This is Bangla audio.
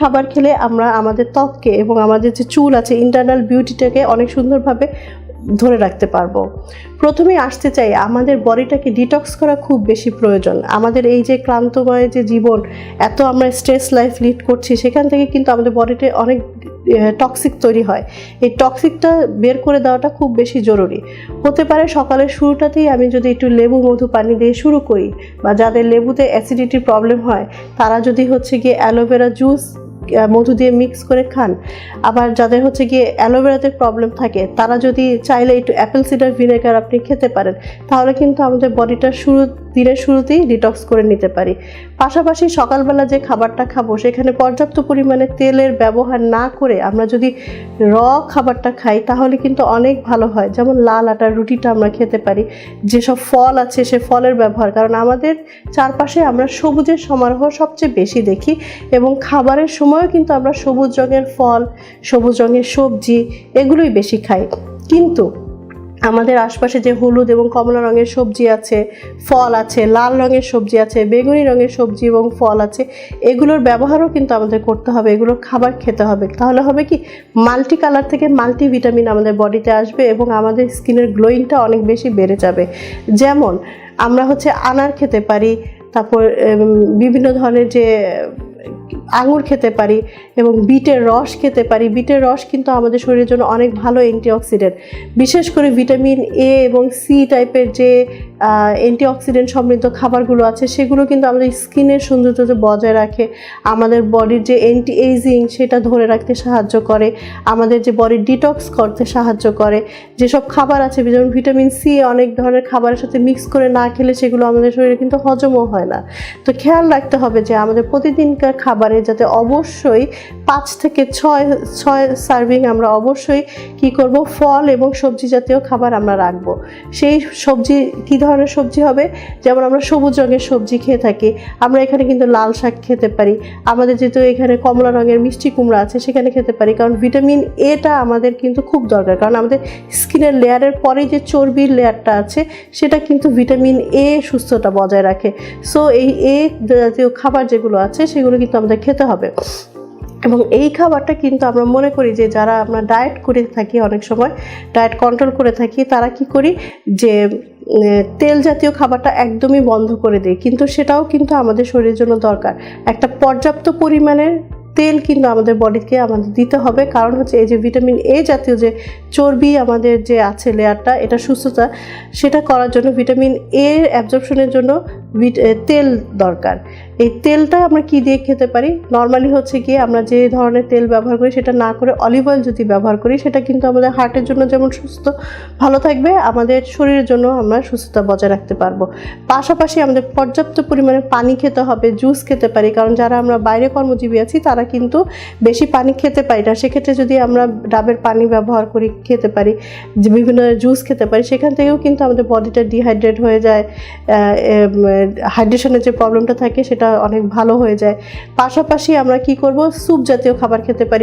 খাবার খেলে আমরা আমাদের ত্বককে এবং আমাদের যে চুল আছে ইন্টারনাল বিউটিটাকে অনেক সুন্দরভাবে ধরে রাখতে পারবো। প্রথমেই আসতে চাই, আমাদের বডিটাকে ডিটক্স করা খুব বেশি প্রয়োজন। আমাদের এই যে ক্লান্তময় যে জীবন, এত আমরা স্ট্রেস লাইফ লিড করছি, সেখান থেকে কিন্তু আমাদের বডিতে অনেক টক্সিক তৈরি হয়। এই টক্সিকটা বের করে দেওয়াটা খুব বেশি জরুরি। হতে পারে সকালের শুরুটাতেই আমি যদি একটু লেবু মধু পানি দিয়ে শুরু করি, বা যাদের লেবুতে অ্যাসিডিটির প্রবলেম হয় তারা যদি গিয়ে অ্যালোভেরা জুস মধু দিয়ে মিক্স করে খান। আবার যাদের গিয়ে অ্যালোভেরাতে প্রবলেম থাকে তারা যদি চাইলে একটু অ্যাপেল সিডার ভিনেগার আপনি খেতে পারেন, তাহলে কিন্তু আমাদের বডিটা দিনের শুরুতেই ডিটক্স করে নিতে পারি। পাশাপাশি সকালবেলা যে খাবারটা খাবো সেখানে পর্যাপ্ত পরিমাণে তেলের ব্যবহার না করে আমরা যদি খাবারটা খাই তাহলে কিন্তু অনেক ভালো হয়। যেমন লাল আটার রুটিটা আমরা খেতে পারি, যেসব ফল আছে সে ফলের ব্যবহার, কারণ আমাদের চারপাশে আমরা সবুজের সমারোহ সবচেয়ে বেশি দেখি এবং খাবারের সময়ও কিন্তু আমরা সবুজ রঙের ফল, সবুজ রঙের সবজি এগুলোই বেশি খাই। কিন্তু আমাদের আশপাশে যে হলুদ এবং কমলা রঙের সবজি আছে, ফল আছে, লাল রঙের সবজি আছে, বেগুনি রঙের সবজি এবং ফল আছে, এগুলোর ব্যবহারও কিন্তু আমাদের করতে হবে, এগুলোর খাবার খেতে হবে। তাহলে হবে কি, মাল্টি কালার থেকে মাল্টি ভিটামিন আমাদের বডিতে আসবে এবং আমাদের স্কিনের গ্লোয়িংটা অনেক বেশি বেড়ে যাবে। যেমন আমরা আনার খেতে পারি, তারপর বিভিন্ন ধরনের যে আঙুর খেতে পারি এবং বিটের রস খেতে পারি। বিটের রস কিন্তু আমাদের শরীরের জন্য অনেক ভালো অ্যান্টিঅক্সিডেন্ট। বিশেষ করে ভিটামিন এ এবং সি টাইপের যে অ্যান্টিঅক্সিডেন্ট সমৃদ্ধ খাবারগুলো আছে সেগুলো কিন্তু আমাদের স্কিনের সৌন্দর্য বজায় রাখে, আমাদের বডির যে অ্যান্টি এইজিং সেটা ধরে রাখতে সাহায্য করে, আমাদের যে বডি ডিটক্স করতে সাহায্য করে। যেসব খাবার আছে যেমন ভিটামিন সি অনেক ধরনের খাবারের সাথে মিক্স করে না খেলে সেগুলো আমাদের শরীরে কিন্তু হজমও হয় না। তো খেয়াল রাখতে হবে যে আমাদের প্রতিদিনকার খাবারে যাতে অবশ্যই 5 থেকে 6 সার্ভিং আমরা অবশ্যই কি করব, ফল এবং সবজি জাতীয় খাবার আমরা রাখবো। সেই সবজি কি ধরনের সবজি হবে, যেমন আমরা সবুজ রঙের সবজি খেয়ে থাকি, আমরা এখানে কিন্তু লাল শাক খেতে পারি, আমাদের যেহেতু এখানে কমলা রঙের মিষ্টি কুমড়া আছে সেখানে খেতে পারি, কারণ ভিটামিন এটা আমাদের কিন্তু খুব দরকার। কারণ আমাদের স্কিনের লেয়ারের পরে যে চর্বির লেয়ারটা আছে সেটা কিন্তু ভিটামিন এ সুস্থতা বজায় রাখে। সো এই এ জাতীয় খাবার যেগুলো আছে সেগুলো কিন্তু আমাদের খেতে হবে। এবং এই খাবারটা কিন্তু আমরা মনে করি যে যারা আমরা ডায়েট করে থাকি, অনেক সময় ডায়েট কন্ট্রোল করে থাকি, তারা কি করি যে তেল জাতীয় খাবারটা একদমই বন্ধ করে দেয়, কিন্তু সেটাও কিন্তু আমাদের শরীরের জন্য দরকার। একটা পর্যাপ্ত পরিমাণের তেল কিন্তু আমাদের বডিকে আমাদের দিতে হবে, কারণ এই যে ভিটামিন এ জাতীয় যে চর্বি আমাদের যে আছে লেয়ারটা, এটা সুস্থতা সেটা করার জন্য ভিটামিন এ অ্যাবজর্পশনের জন্য তেল দরকার। এই তেলটা আমরা কি দিয়ে খেতে পারি, নর্মালি কি আমরা যে ধরনের তেল ব্যবহার করি সেটা না করে অলিভ অয়েল যদি ব্যবহার করি সেটা কিন্তু আমাদের হার্টের জন্য যেমন সুস্থ ভালো থাকবে, আমাদের শরীরের জন্য আমরা সুস্থতা বজায় রাখতে পারবো। পাশাপাশি আমাদের পর্যাপ্ত পরিমাণে পানি খেতে হবে, জুস খেতে পারি, কারণ যারা আমরা বাইরে কর্মজীবী আছি তারা কিন্তু বেশি পানি খেতে পারি না। সেক্ষেত্রে যদি আমরা ডাবের পানি ব্যবহার করি, খেতে পারি, যে বিভিন্ন জুস খেতে পারি, সেখান থেকেও কিন্তু আমাদের বডিটা ডিহাইড্রেট হয়ে যায়, হাইড্রেশনের যে প্রবলেমটা থাকে সেটা অনেক ভালো হয়ে যায়। পাশাপাশি আমরা কি করব, স্যুপ জাতীয় খাবার খেতে পারি।